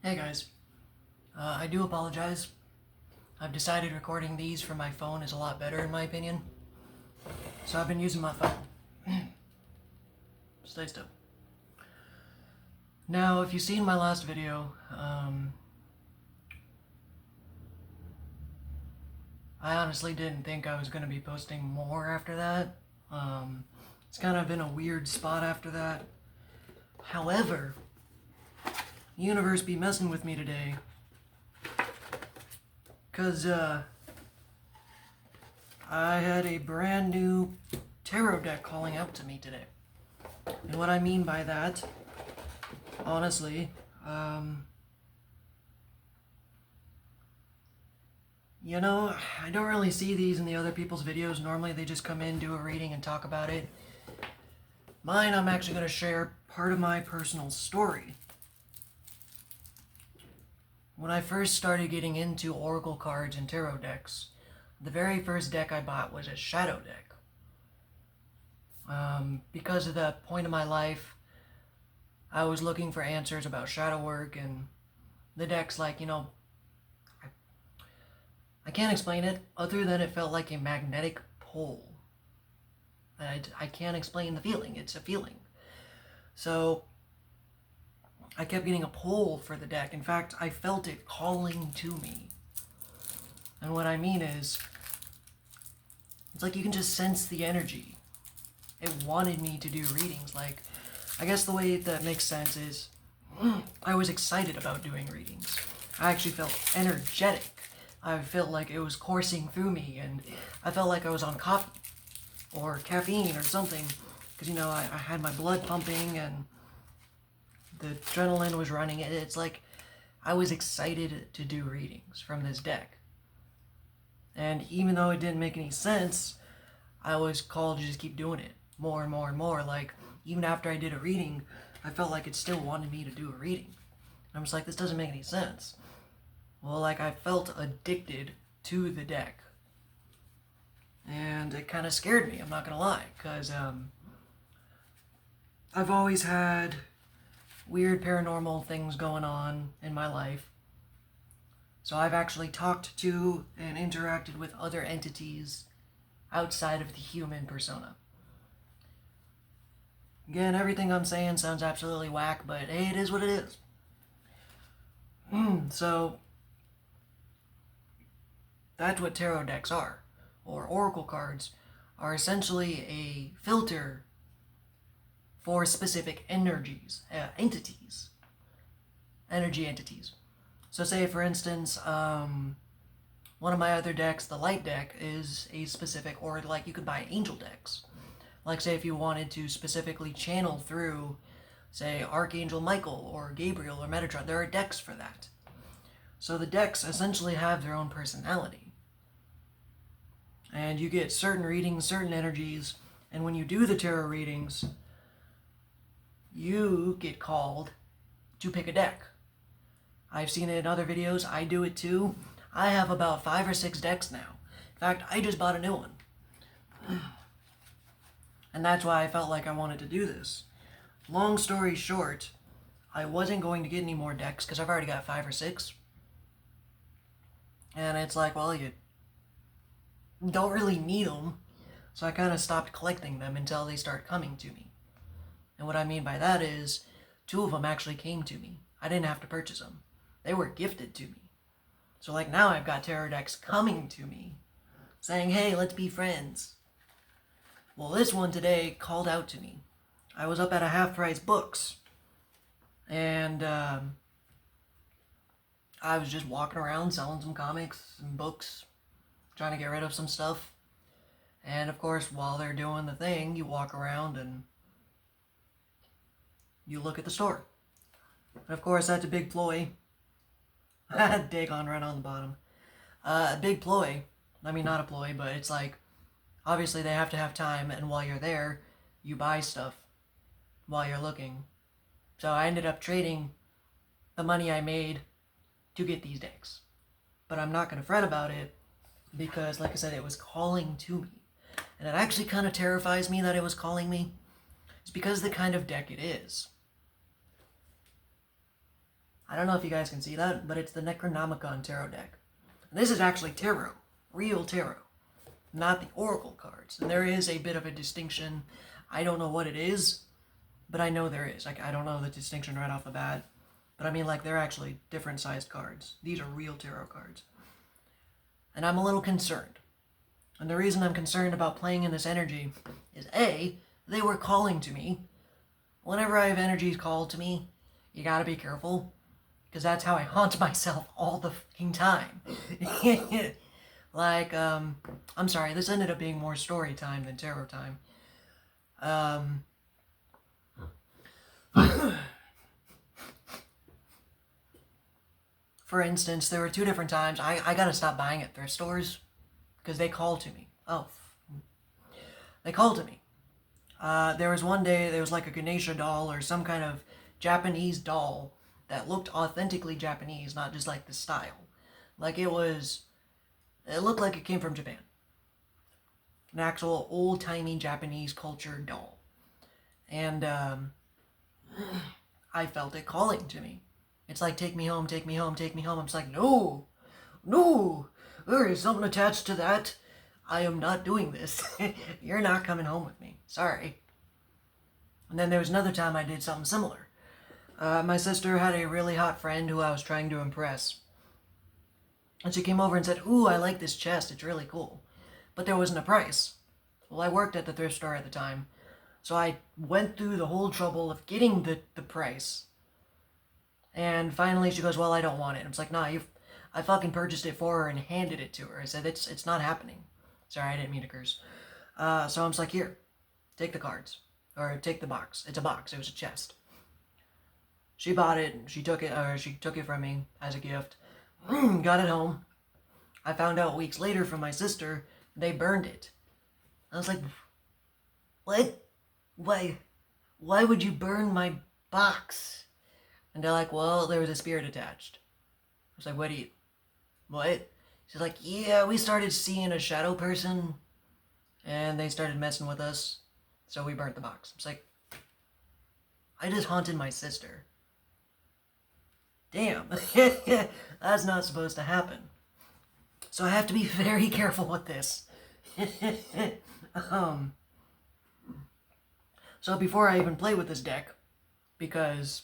Hey guys, I do apologize. I've decided recording these from my phone is a lot better in my opinion. So I've been using my phone. Stay still. Now, if you've seen my last video, I honestly didn't think I was going to be posting more after that. It's kind of in a weird spot after that. However, the universe be messing with me today. Because, I had a brand new tarot deck calling out to me today. And what I mean by that, honestly, you know, I don't really see these in the other people's videos. Normally they just come in, do a reading, and talk about it. Mine, I'm actually going to share part of my personal story. When I first started getting into oracle cards and tarot decks, the very first deck I bought was a shadow deck. Because of the point of my life, I was looking for answers about shadow work, and the deck's like, you know, I can't explain it other than it felt like a magnetic pull. I can't explain the feeling. It's a feeling. So I kept getting a pull for the deck. In fact, I felt it calling to me. And what I mean is, it's like you can just sense the energy. It wanted me to do readings. Like, I guess the way that makes sense is, I was excited about doing readings. I actually felt energetic. I felt like it was coursing through me, and I felt like I was on coffee or caffeine or something, because, you know, I had my blood pumping and the adrenaline was running. It's like I was excited to do readings from this deck. And even though it didn't make any sense, I was called to just keep doing it more and more and more. Like, even after I did a reading, I felt like it still wanted me to do a reading. I'm just like, this doesn't make any sense. Well, like, I felt addicted to the deck. And it kind of scared me, I'm not gonna lie, because I've always had weird paranormal things going on in my life. So I've actually talked to and interacted with other entities outside of the human persona. Again, everything I'm saying sounds absolutely whack, but hey, it is what it is. So that's what tarot decks are, or oracle cards, are essentially a filter for specific energies, energy entities. So say, for instance, one of my other decks, the light deck, is a specific, or like you could buy angel decks. Like, say, if you wanted to specifically channel through, say, Archangel Michael or Gabriel or Metatron, there are decks for that. So the decks essentially have their own personality. And you get certain readings, certain energies, and when you do the tarot readings, you get called to pick a deck. I've seen it in other videos. I do it too. I have about 5 or 6 decks now. In fact, I just bought a new one. And that's why I felt like I wanted to do this. Long story short, I wasn't going to get any more decks because I've already got 5 or 6. And it's like, well, you don't really need them. So I kind of stopped collecting them until they start coming to me. And what I mean by that is, 2 of them actually came to me. I didn't have to purchase them. They were gifted to me. So like now I've got tarot decks coming to me, saying, hey, let's be friends. Well, this one today called out to me. I was up at a half-price books, and I was just walking around selling some comics and books, trying to get rid of some stuff. And of course, while they're doing the thing, you walk around and you look at the store. And of course, that's a big ploy. Dagon right on the bottom. A big ploy. I mean, not a ploy, but it's like, obviously they have to have time, and while you're there, you buy stuff while you're looking. So I ended up trading the money I made to get these decks. But I'm not going to fret about it, because like I said, it was calling to me. And it actually kind of terrifies me that it was calling me. It's because of the kind of deck it is. I don't know if you guys can see that, but it's the Necronomicon Tarot deck. And this is actually tarot, real tarot, not the oracle cards. And there is a bit of a distinction. I don't know what it is, but I know there is. Like, I don't know the distinction right off the bat, but I mean, like, they're actually different sized cards. These are real tarot cards. And I'm a little concerned. And the reason I'm concerned about playing in this energy is A, they were calling to me. Whenever I have energies called to me, you gotta be careful, because that's how I haunt myself all the fucking time. Like, I'm sorry, this ended up being more story time than tarot time. For instance, there were 2 different times, I gotta stop buying at thrift stores, because they call to me. They call to me. There was one day, there was like a Ganesha doll or some kind of Japanese doll that looked authentically Japanese, not just like the style. Like it looked like it came from Japan. An actual old-timey Japanese culture doll. And I felt it calling to me. It's like, take me home, take me home, take me home. I'm just like, no, there is something attached to that. I am not doing this. You're not coming home with me. Sorry. And then there was another time I did something similar. My sister had a really hot friend who I was trying to impress. And she came over and said, ooh, I like this chest. It's really cool. But there wasn't a price. Well, I worked at the thrift store at the time. So I went through the whole trouble of getting the price. And finally she goes, well, I don't want it. And I was like, nah, I fucking purchased it for her and handed it to her. I said, it's not happening. Sorry, I didn't mean to curse. So I'm just like, here, take the cards. Or take the box. It's a box. It was a chest. She bought it. She took it from me as a gift. Got it home. I found out weeks later from my sister, they burned it. I was like, what? Why would you burn my box? And they're like, well, there was a spirit attached. I was like, what? She's like, yeah, we started seeing a shadow person, and they started messing with us, so we burnt the box. I was like, I just haunted my sister. Damn, that's not supposed to happen. So I have to be very careful with this. So before I even play with this deck, because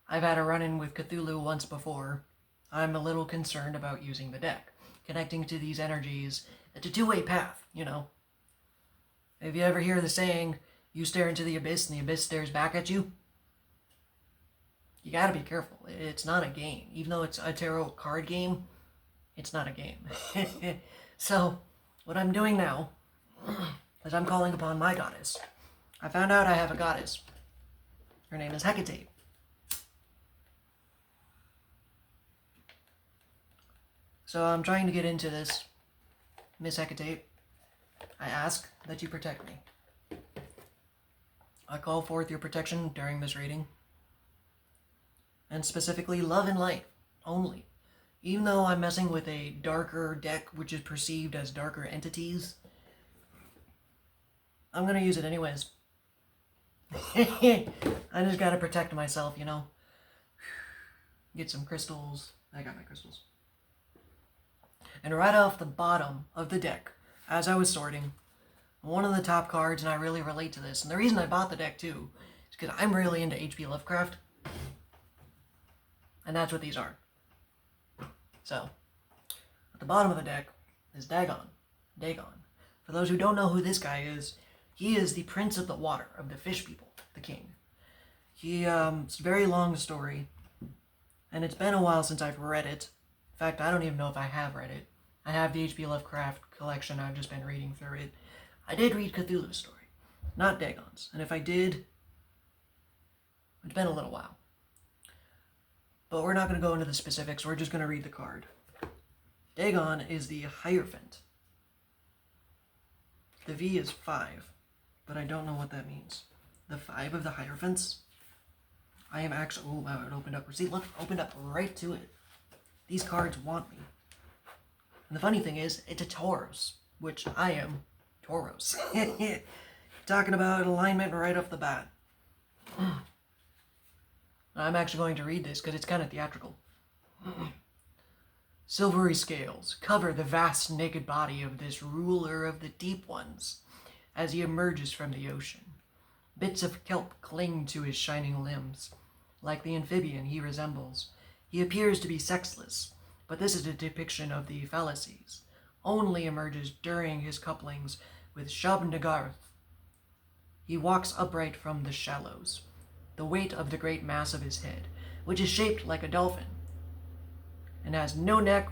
I've had a run-in with Cthulhu once before, I'm a little concerned about using the deck. Connecting to these energies, it's a two-way path, you know. If you ever hear the saying, you stare into the abyss and the abyss stares back at you, you gotta be careful. It's not a game. Even though it's a tarot card game, it's not a game. So, what I'm doing now is I'm calling upon my goddess. I found out I have a goddess. Her name is Hecate. So I'm trying to get into this. Miss Hecate, I ask that you protect me. I call forth your protection during this reading. And specifically love and light only. Even though I'm messing with a darker deck which is perceived as darker entities, I'm going to use it anyways. I just got to protect myself, you know. Get some crystals. I got my crystals. And right off the bottom of the deck, as I was sorting, one of the top cards, and I really relate to this, and the reason I bought the deck too, is because I'm really into H.P. Lovecraft. And that's what these are. So, at the bottom of the deck is Dagon. For those who don't know who this guy is, he is the Prince of the Water, of the Fish People, the king. It's a very long story, and it's been a while since I've read it. In fact, I don't even know if I have read it. I have the H.P. Lovecraft collection, I've just been reading through it. I did read Cthulhu's story, not Dagon's, and if I did, it's been a little while. But we're not going to go into the specifics, we're just going to read the card. Dagon is the Hierophant. The V is 5, but I don't know what that means. The 5 of the Hierophants? I am actually... Oh, wow, it opened up. See, look, opened up right to it. These cards want me. And the funny thing is, it's a Tauros, which I am Tauros. Talking about alignment right off the bat. I'm actually going to read this because it's kind of theatrical. Silvery scales cover the vast naked body of this ruler of the deep ones as he emerges from the ocean. Bits of kelp cling to his shining limbs. Like the amphibian he resembles, he appears to be sexless, but this is a depiction of the fallacies. Only emerges during his couplings with Shab-Nagarth. He walks upright from the shallows, the weight of the great mass of his head, which is shaped like a dolphin, and has no neck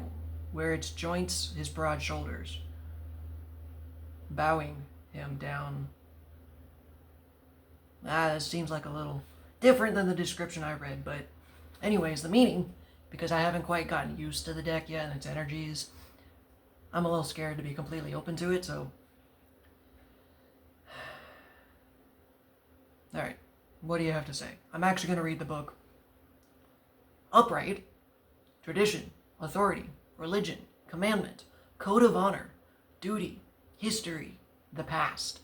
where its joints his broad shoulders, bowing him down. It seems like a little different than the description I read, but anyways, the meaning, because I haven't quite gotten used to the deck yet and its energies, I'm a little scared to be completely open to it, so... Alright, what do you have to say? I'm actually going to read the book. Upright, tradition, authority, religion, commandment, code of honor, duty, history, the past,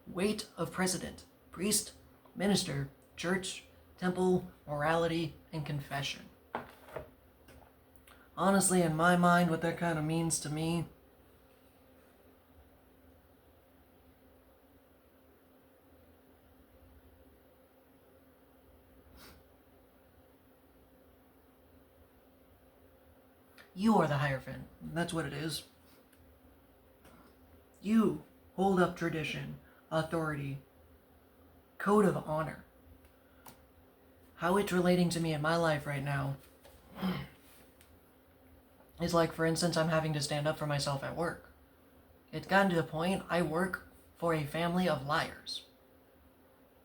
weight of precedent, priest, minister, church, temple, morality, and confession. Honestly, in my mind, what that kind of means to me... You are the Hierophant. That's what it is. You hold up tradition, authority, code of honor. How it's relating to me in my life right now is like, for instance, I'm having to stand up for myself at work. It's gotten to the point I work for a family of liars.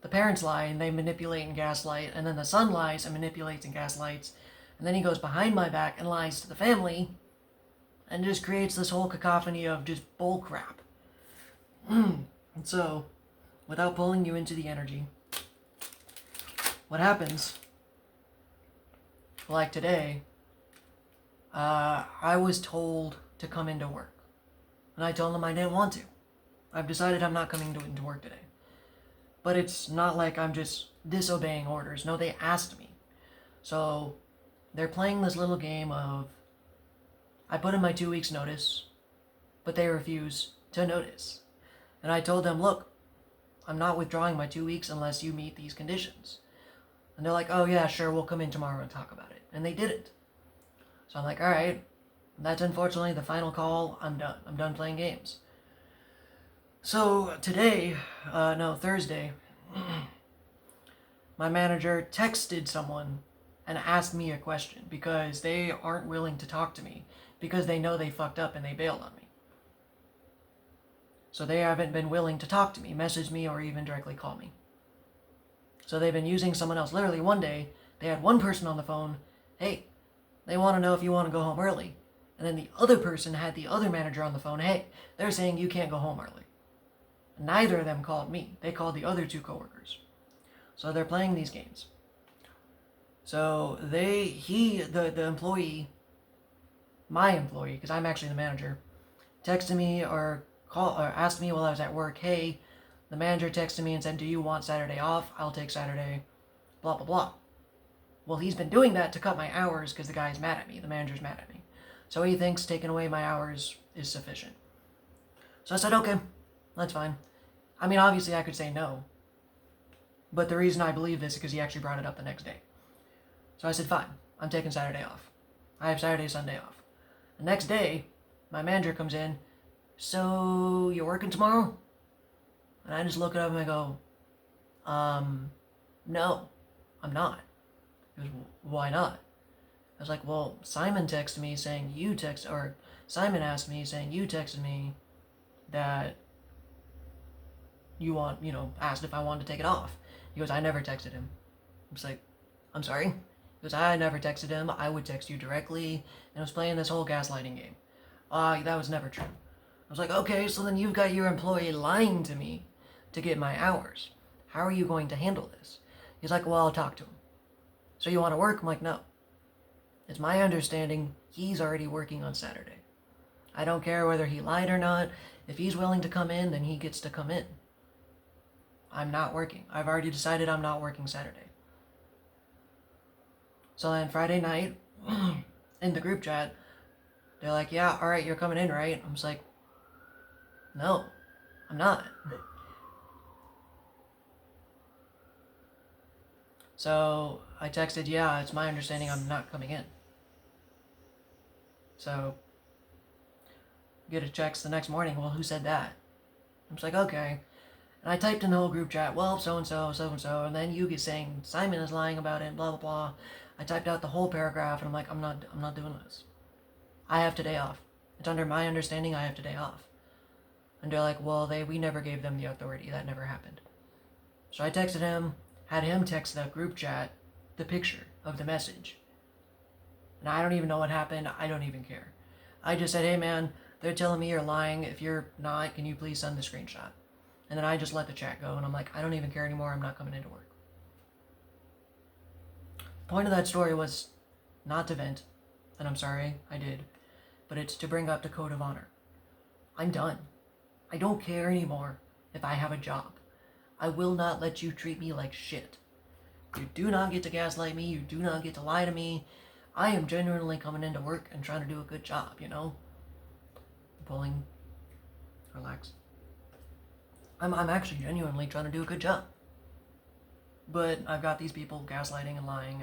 The parents lie and they manipulate and gaslight, and then the son lies and manipulates and gaslights, and then he goes behind my back and lies to the family, and just creates this whole cacophony of just bull crap. And so, without pulling you into the energy, what happens, like today, I was told to come into work. And I told them I didn't want to. I've decided I'm not coming into work today. But it's not like I'm just disobeying orders. No, they asked me. So, they're playing this little game of, I put in my 2 weeks notice, but they refuse to notice. And I told them, look, I'm not withdrawing my 2 weeks unless you meet these conditions. And they're like, oh yeah, sure, we'll come in tomorrow and talk about it. And they didn't. So I'm like, all right, that's unfortunately the final call. I'm done. I'm done playing games. So today, Thursday, my manager texted someone and asked me a question because they aren't willing to talk to me because they know they fucked up and they bailed on me. So they haven't been willing to talk to me, message me, or even directly call me. So they've been using someone else. Literally one day, they had one person on the phone, hey, they want to know if you want to go home early. And then the other person had the other manager on the phone, hey, they're saying you can't go home early. Neither of them called me. They called the other two coworkers. So they're playing these games. So the employee, my employee, because I'm actually the manager, texted me or asked me while I was at work, hey, the manager texted me and said, do you want Saturday off? I'll take Saturday, blah, blah, blah. Well, he's been doing that to cut my hours because the guy's mad at me. The manager's mad at me. So he thinks taking away my hours is sufficient. So I said, okay, that's fine. I mean, obviously I could say no. But the reason I believe this is because he actually brought it up the next day. So I said, fine, I'm taking Saturday off. I have Saturday, Sunday off. The next day, my manager comes in, so you're working tomorrow? And I just look at him and I go, no, I'm not. He goes, why not? I was like, well, Simon texted me saying Simon asked me saying you texted me that you asked if I wanted to take it off. He goes, I never texted him. I was like, I'm sorry? He goes, I never texted him. I would text you directly. And I was playing this whole gaslighting game. That was never true. I was like, okay, so then you've got your employee lying to me to get my hours. How are you going to handle this? He's like, well, I'll talk to him. So you want to work? I'm like, no. It's my understanding he's already working on Saturday. I don't care whether he lied or not. If he's willing to come in, then he gets to come in. I'm not working. I've already decided I'm not working Saturday. So then Friday night, in the group chat, they're like, yeah, all right, you're coming in, right? I'm just like, no, I'm not. So I texted, yeah, it's my understanding I'm not coming in. So get a text the next morning, well, who said that? I'm just like, okay. And I typed in the whole group chat, well, so-and-so, so-and-so, and then you get saying Simon is lying about it, blah, blah, blah. I typed out the whole paragraph, and I'm like, I'm not doing this. I have today off. It's under my understanding I have today off. And they're like, well, we never gave them the authority. That never happened. So I texted him, had him text the group chat the picture of the message. And I don't even know what happened. I don't even care. I just said, hey, man, they're telling me you're lying. If you're not, can you please send the screenshot? And then I just let the chat go, and I'm like, I don't even care anymore. I'm not coming into work. The point of that story was not to vent, and I'm sorry, I did, but it's to bring up the code of honor. I'm done. I don't care anymore if I have a job. I will not let you treat me like shit. You do not get to gaslight me. You do not get to lie to me. I am genuinely coming into work and trying to do a good job, you know? Pulling. Relax. I'm actually genuinely trying to do a good job. But I've got these people gaslighting and lying,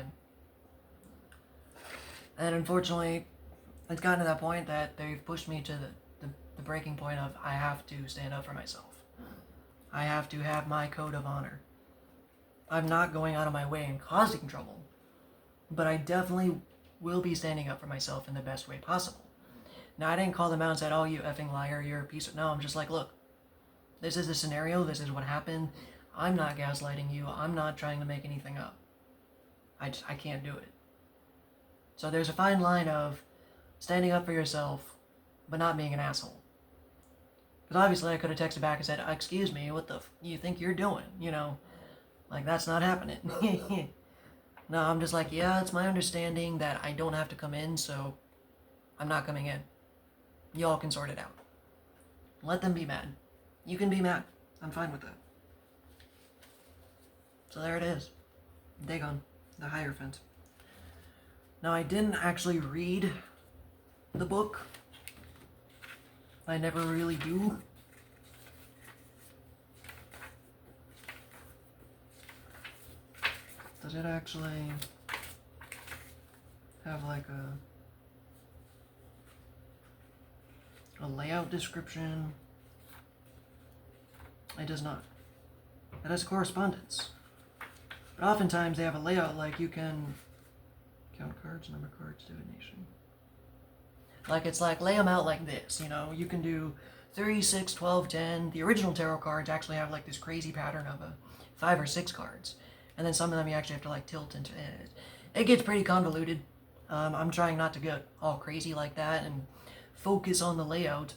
and unfortunately, it's gotten to that point that they've pushed me to the breaking point of I have to stand up for myself. I have to have my code of honor. I'm not going out of my way and causing trouble, but I definitely will be standing up for myself in the best way possible. Now, I didn't call them out and said, oh, you effing liar, you're a piece of... No, I'm just like, look, this is the scenario, this is what happened. I'm not gaslighting you. I'm not trying to make anything up. I can't do it. So there's a fine line of standing up for yourself, but not being an asshole. Because obviously I could have texted back and said, excuse me, what the you think you're doing? You know, like that's not happening. No, I'm just like, yeah, it's my understanding that I don't have to come in, so I'm not coming in. Y'all can sort it out. Let them be mad. You can be mad. I'm fine with that. So there it is. Dagon, the Hierophant. Now, I didn't actually read the book. I never really do. Does it actually have like a layout description? It does not. It has correspondence. But oftentimes they have a layout like you can count cards, number cards, divination. Like it's like lay them out like this, you know. You can do 3, 6, 12, 10. The original tarot cards actually have like this crazy pattern of 5 or 6 cards. And then some of them you actually have to like tilt into it. It gets pretty convoluted. I'm trying not to get all crazy like that and focus on the layout.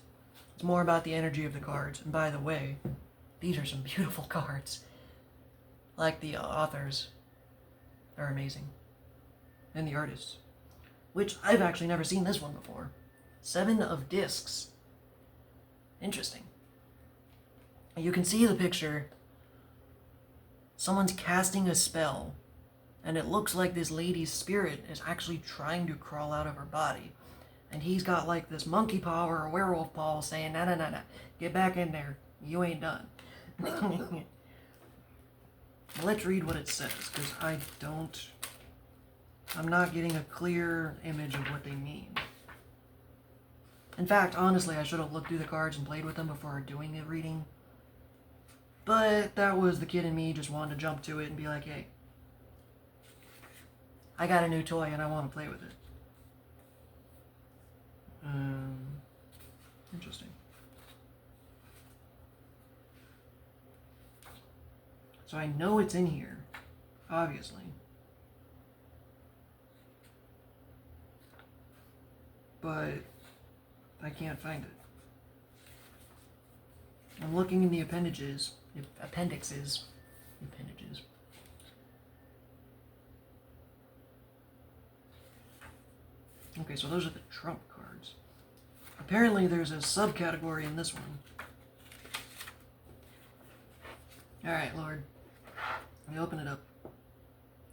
It's more about the energy of the cards. And by the way, these are some beautiful cards. Like the authors are amazing. And the artists. Which I've actually never seen this one before. 7 of discs. Interesting. You can see the picture. Someone's casting a spell. And it looks like this lady's spirit is actually trying to crawl out of her body. And he's got like this monkey paw or a werewolf paw saying, nah, get back in there. You ain't done. Let's read what it says, because I'm not getting a clear image of what they mean. In fact, honestly, I should have looked through the cards and played with them before doing the reading. But that was the kid in me just wanting to jump to it and be like, hey, I got a new toy and I want to play with it. Interesting. So I know it's in here, obviously. But I can't find it. I'm looking in the appendixes. Okay, so those are the trump cards. Apparently there's a subcategory in this one. Alright, Lord. Let me open it up.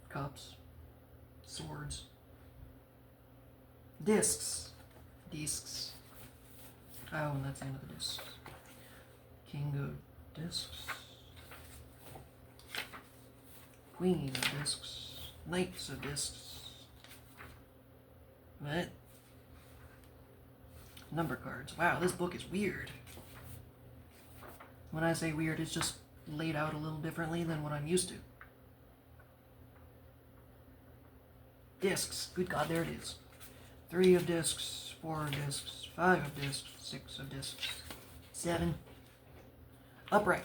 Cups. Swords. Discs. Discs. Oh, and that's the end of the discs. King of discs. Queen of discs. Knights of discs. What? Number cards. Wow, this book is weird. When I say weird, it's just laid out a little differently than what I'm used to. Discs. Good God, there it is. 3 of discs, 4 of discs, 5 of discs, 6 of discs, 7. Upright.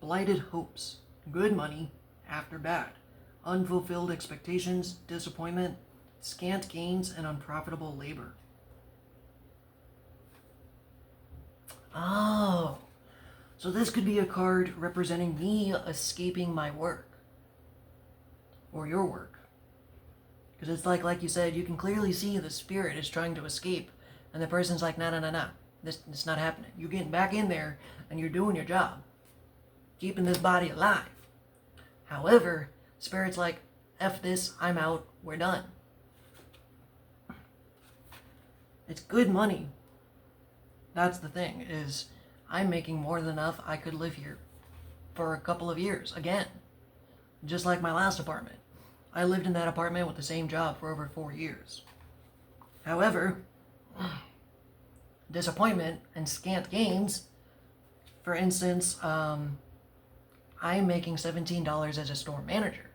Blighted hopes. Good money after bad. Unfulfilled expectations, disappointment, scant gains, and unprofitable labor. Oh, so this could be a card representing me escaping my work. Or your work. Because it's like you said, you can clearly see the spirit is trying to escape, and the person's like, nah. This not happening. You're getting back in there, and you're doing your job. Keeping this body alive. However, spirit's like, F this, I'm out, we're done. It's good money. That's the thing, is I'm making more than enough I could live here for a couple of years, again. Just like my last apartment. I lived in that apartment with the same job for over 4 years. However, disappointment and scant gains. For instance, I'm making $17 as a store manager.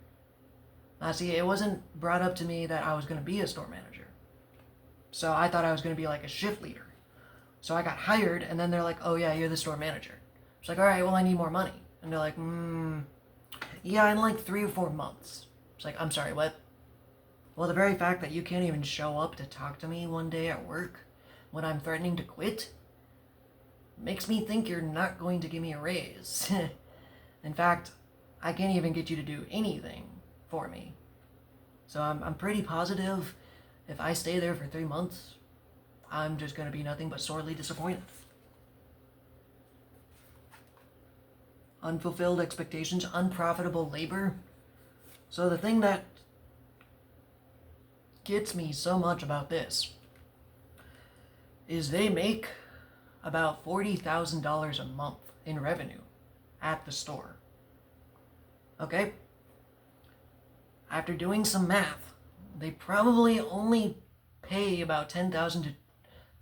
Now see, it wasn't brought up to me that I was going to be a store manager. So I thought I was going to be like a shift leader. So I got hired, and then they're like, oh yeah, you're the store manager. It's like, alright, well I need more money. And they're like, yeah, in like 3 or 4 months. It's like, I'm sorry, what? Well, the very fact that you can't even show up to talk to me one day at work when I'm threatening to quit makes me think you're not going to give me a raise. In fact, I can't even get you to do anything for me. So I'm pretty positive if I stay there for 3 months, I'm just going to be nothing but sorely disappointed. Unfulfilled expectations, unprofitable labor. So the thing that gets me so much about this is they make about $40,000 a month in revenue at the store. Okay? After doing some math, they probably only pay about $10,000 to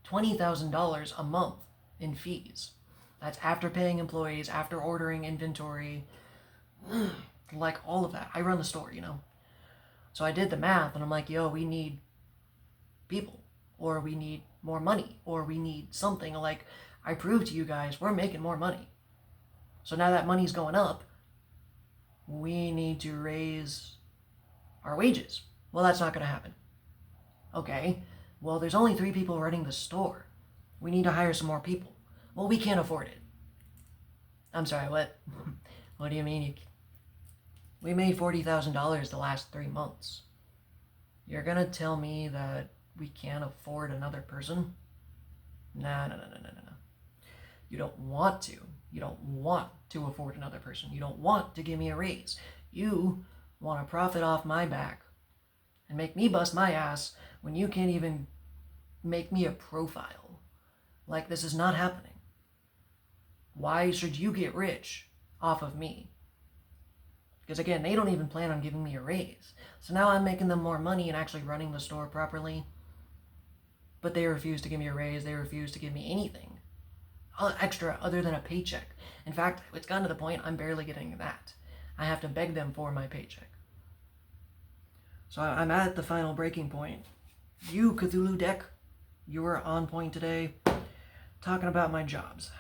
$20,000 a month in fees. That's after paying employees, after ordering inventory, like all of that. I run the store, you know. So I did the math, and I'm like, yo, we need people, or we need more money, or we need something. Like, I proved to you guys we're making more money. So now that money's going up, we need to raise our wages. Well, that's not going to happen. Okay, well, there's only 3 people running the store. We need to hire some more people. Well, we can't afford it. I'm sorry, what? What do you mean? We made $40,000 the last 3 months. You're gonna tell me that we can't afford another person? No. You don't want to. You don't want to afford another person. You don't want to give me a raise. You want to profit off my back and make me bust my ass when you can't even make me a profile. Like, this is not happening. Why should you get rich off of me? Because again, they don't even plan on giving me a raise. So now I'm making them more money and actually running the store properly. But they refuse to give me a raise. They refuse to give me anything extra other than a paycheck. In fact, it's gotten to the point I'm barely getting that. I have to beg them for my paycheck. So I'm at the final breaking point. You, Cthulhu Deck, you were on point today talking about my jobs.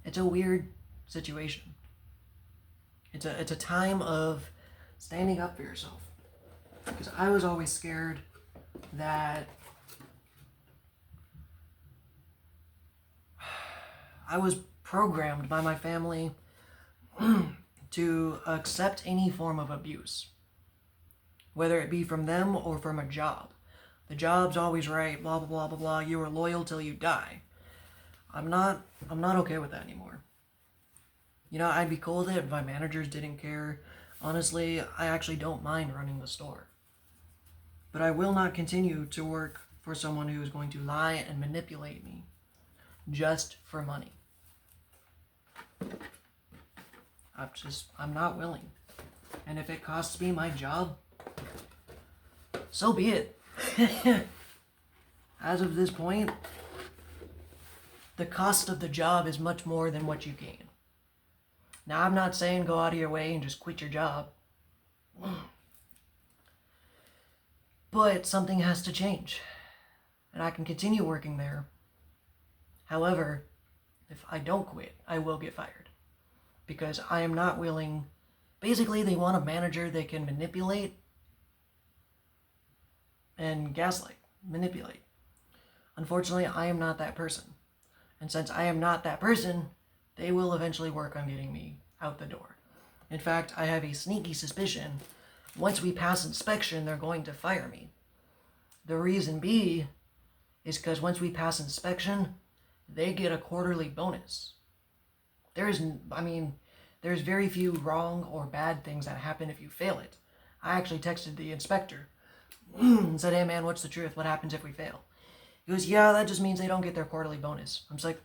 It's a weird situation. It's a time of standing up for yourself. Because I was always scared that I was programmed by my family to accept any form of abuse. Whether it be from them or from a job. The job's always right, blah, blah, blah, blah, blah. You are loyal till you die. I'm not okay with that anymore. You know, I'd be cool with it if my managers didn't care. Honestly, I actually don't mind running the store. But I will not continue to work for someone who is going to lie and manipulate me just for money. I'm not willing. And if it costs me my job, so be it. As of this point, the cost of the job is much more than what you gain. Now, I'm not saying go out of your way and just quit your job. But something has to change. And I can continue working there. However, if I don't quit, I will get fired. Because I am not willing. Basically, they want a manager they can manipulate and gaslight. Manipulate. Unfortunately, I am not that person. And since I am not that person, they will eventually work on getting me out the door. In fact, I have a sneaky suspicion once we pass inspection, they're going to fire me. The reason be is because once we pass inspection, they get a quarterly bonus. There's very few wrong or bad things that happen if you fail it. I actually texted the inspector and said, hey man, what's the truth? What happens if we fail? He goes, yeah, that just means they don't get their quarterly bonus. I'm just like,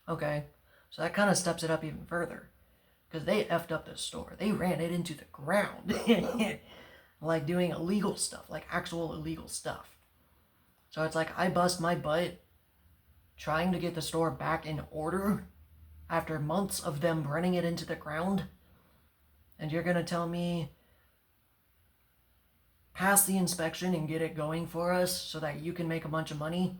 okay. So that kind of steps it up even further. Because they effed up the store. They ran it into the ground. Like doing illegal stuff. Like actual illegal stuff. So it's like I bust my butt trying to get the store back in order after months of them running it into the ground. And you're going to tell me pass the inspection and get it going for us so that you can make a bunch of money,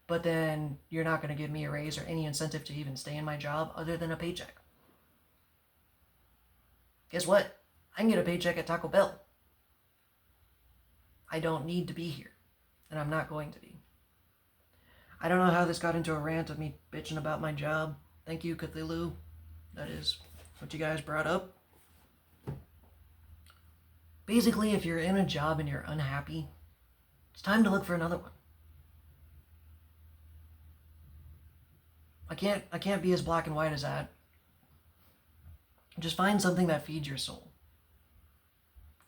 but then you're not going to give me a raise or any incentive to even stay in my job other than a paycheck. Guess what? I can get a paycheck at Taco Bell. I don't need to be here, and I'm not going to be. I don't know how this got into a rant of me bitching about my job. Thank you, Cthulhu. That is what you guys brought up. Basically, if you're in a job and you're unhappy, it's time to look for another one. I can't be as black and white as that. Just find something that feeds your soul.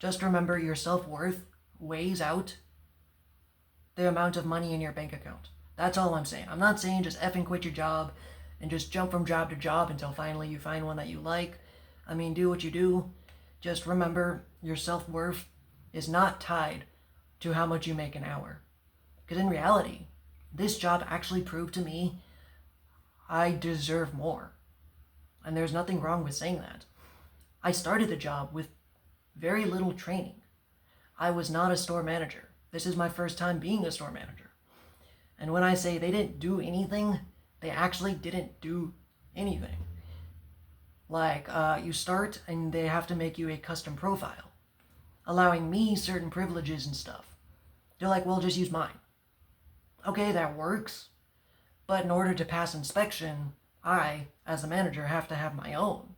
Just remember your self-worth weighs out the amount of money in your bank account. That's all I'm saying. I'm not saying just effing quit your job and just jump from job to job until finally you find one that you like. I mean, do what you do. Just remember your self-worth is not tied to how much you make an hour. Because in reality, this job actually proved to me I deserve more. And there's nothing wrong with saying that. I started the job with very little training. I was not a store manager. This is my first time being a store manager. And when I say they didn't do anything, they actually didn't do anything. Like, you start and they have to make you a custom profile, allowing me certain privileges and stuff. They're like, well, just use mine. Okay, that works. But in order to pass inspection, I, as a manager, have to have my own.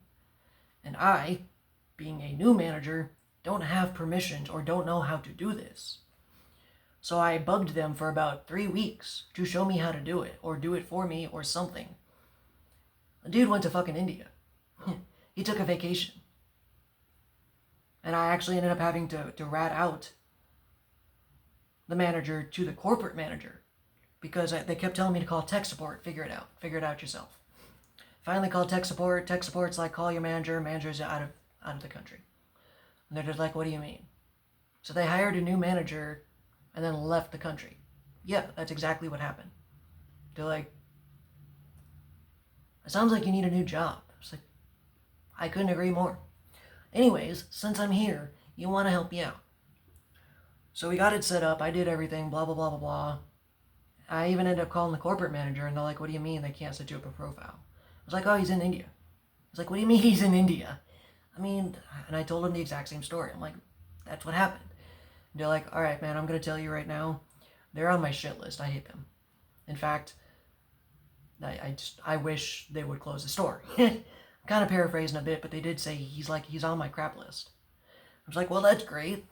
And I, being a new manager, don't have permissions or don't know how to do this. So I bugged them for about 3 weeks to show me how to do it, or do it for me, or something. The dude went to fucking India. He took a vacation. And I actually ended up having to rat out the manager to the corporate manager. Because they kept telling me to call tech support, figure it out yourself. Finally called tech support. Tech support's like, call your manager. Manager's out of the country. And they're just like, what do you mean? So they hired a new manager and then left the country. Yeah, that's exactly what happened. They're like, it sounds like you need a new job. It's like, I couldn't agree more. Anyways, since I'm here, you want to help me out. So we got it set up. I did everything, blah, blah, blah, blah, blah. I even ended up calling the corporate manager, and they're like, what do you mean they can't set you up a profile? I was like, oh, he's in India. He's like, what do you mean he's in India? I mean, and I told him the exact same story. I'm like, that's what happened. And they're like, all right, man, I'm going to tell you right now, they're on my shit list. I hate them. In fact, I wish they would close the store. I'm kind of paraphrasing a bit, but they did say he's on my crap list. I was like, well, that's great.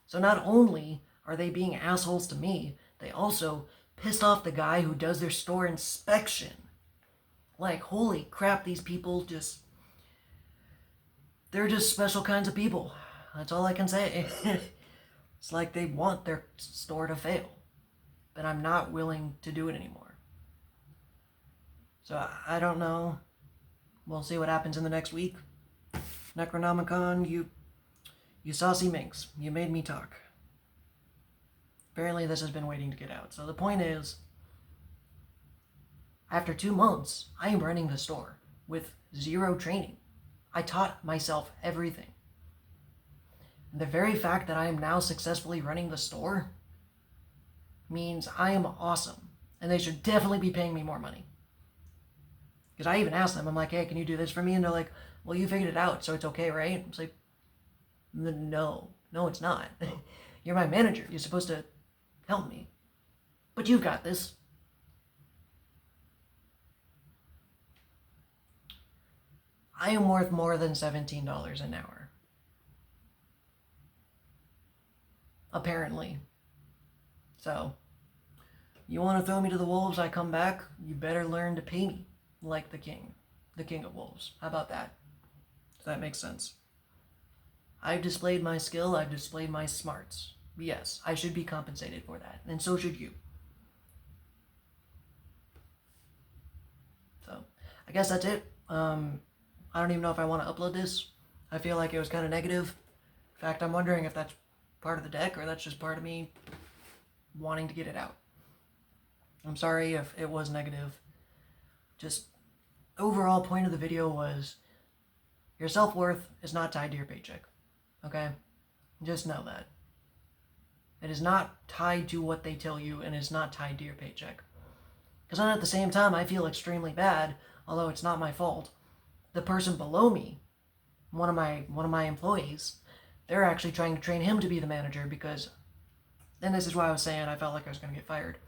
So not only are they being assholes to me, they also pissed off the guy who does their store inspection. Like, holy crap, these people just... they're just special kinds of people. That's all I can say. It's like they want their store to fail, but I'm not willing to do it anymore. So I don't know. We'll see what happens in the next week. Necronomicon, you saucy minx. You made me talk. Apparently this has been waiting to get out. So the point is, after 2 months, I am running the store with 0 training. I taught myself everything. And the very fact that I am now successfully running the store means I am awesome. And they should definitely be paying me more money. Because I even asked them, I'm like, hey, can you do this for me? And they're like, well, you figured it out, so it's okay, right? It's like, no, it's not. You're my manager. You're supposed to help me. But you've got this. I am worth more than $17 an hour. Apparently. So, you want to throw me to the wolves, I come back, you better learn to pay me like the king of wolves. How about that? Does that make sense? I've displayed my skill, I've displayed my smarts. Yes, I should be compensated for that, and so should you. So, I guess that's it. I don't even know if I want to upload this. I feel like it was kind of negative. In fact, I'm wondering if that's part of the deck or that's just part of me wanting to get it out. I'm sorry if it was negative. Just overall point of the video was your self-worth is not tied to your paycheck. Okay? Just know that. It is not tied to what they tell you and is not tied to your paycheck. Because then at the same time, I feel extremely bad, although it's not my fault. The person below me, one of my employees, they're actually trying to train him to be the manager because, and this is why I was saying I felt like I was going to get fired,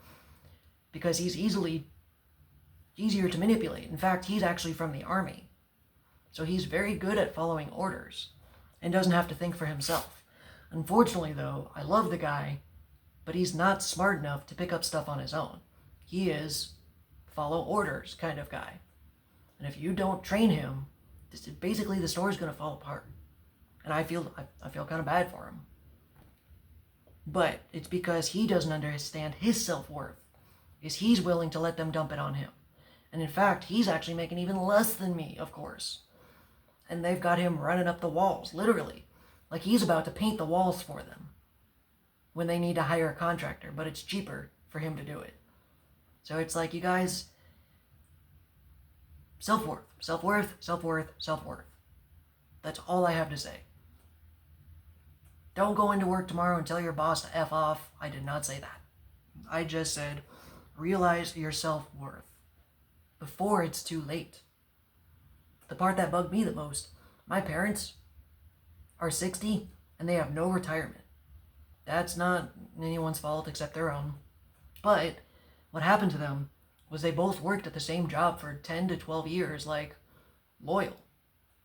because he's easier to manipulate. In fact, he's actually from the army, so he's very good at following orders and doesn't have to think for himself. Unfortunately, though, I love the guy, but he's not smart enough to pick up stuff on his own. He is follow orders kind of guy. And if you don't train him, basically the store's going to fall apart. And I feel kind of bad for him. But it's because he doesn't understand his self-worth. Is he's willing to let them dump it on him. And in fact, he's actually making even less than me, of course. And they've got him running up the walls, literally. Like he's about to paint the walls for them when they need to hire a contractor, but it's cheaper for him to do it. So it's like, you guys, self-worth, self-worth, self-worth, self-worth. That's all I have to say. Don't go into work tomorrow and tell your boss to F off. I did not say that. I just said, realize your self-worth before it's too late. The part that bugged me the most, my parents are 60 and they have no retirement. That's not anyone's fault except their own. But what happened to them was they both worked at the same job for 10 to 12 years, like loyal.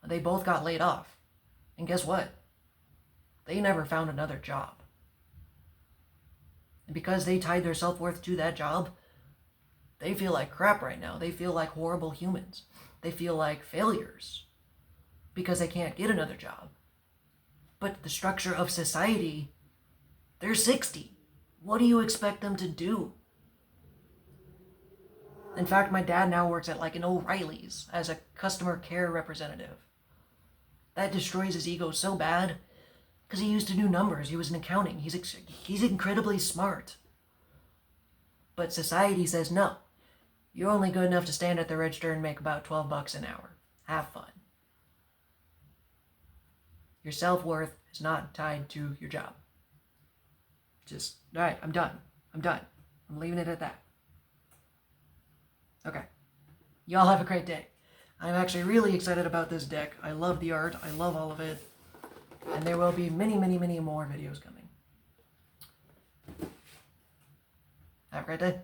They both got laid off. And guess what? They never found another job. And because they tied their self-worth to that job, they feel like crap right now. They feel like horrible humans. They feel like failures because they can't get another job. But the structure of society, they're 60. What do you expect them to do? In fact, my dad now works at like an O'Reilly's as a customer care representative. That destroys his ego so bad because he used to do numbers. He was in accounting. He's incredibly smart. But society says, no, you're only good enough to stand at the register and make about $12 an hour. Have fun. Your self-worth is not tied to your job. All right, I'm done. I'm leaving it at that. Okay. Y'all have a great day. I'm actually really excited about this deck. I love the art. I love all of it. And there will be many, many, many more videos coming. Have a great day.